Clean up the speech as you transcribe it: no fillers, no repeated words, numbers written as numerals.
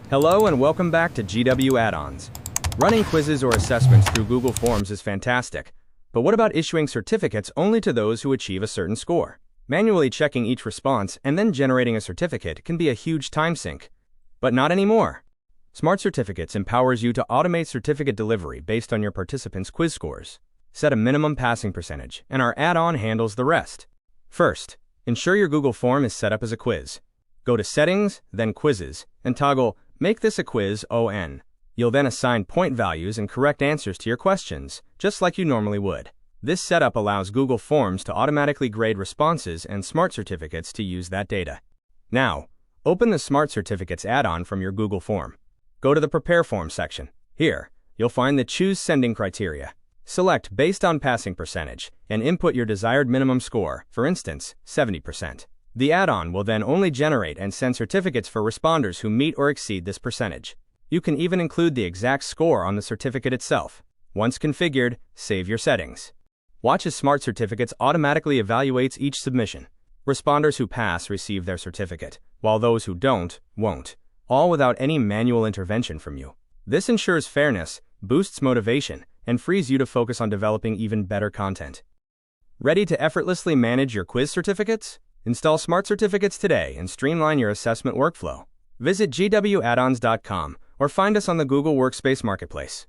Hello and welcome back to GW Add-ons. Running quizzes or assessments through Google Forms is fantastic, but what about issuing certificates only to those who achieve a certain score? Manually checking each response and then generating a certificate can be a huge time sink. But not anymore. Smart Certificates empowers you to automate certificate delivery based on your participants' quiz scores. Set a minimum passing percentage, and our add-on handles the rest. First, ensure your Google form is set up as a quiz. Go to Settings, then Quizzes, and toggle Make this a quiz ON. You'll then assign point values and correct answers to your questions, just like you normally would. This setup allows Google Forms to automatically grade responses and Smart Certificates to use that data. Now, open the Smart Certificates add-on from your Google form. Go to the Prepare Form section. Here, you'll find the Choose Sending criteria. Select Based on Passing Percentage and input your desired minimum score, for instance, 70%. The add-on will then only generate and send certificates for responders who meet or exceed this percentage. You can even include the exact score on the certificate itself. Once configured, save your settings. Watch as Smart Certificates automatically evaluates each submission. Responders who pass receive their certificate, while those who don't, won't, all without any manual intervention from you. This ensures fairness, boosts motivation, and frees you to focus on developing even better content. Ready to effortlessly manage your quiz certificates? Install Smart Certificates today and streamline your assessment workflow. Visit gwaddons.com or find us on the Google Workspace Marketplace.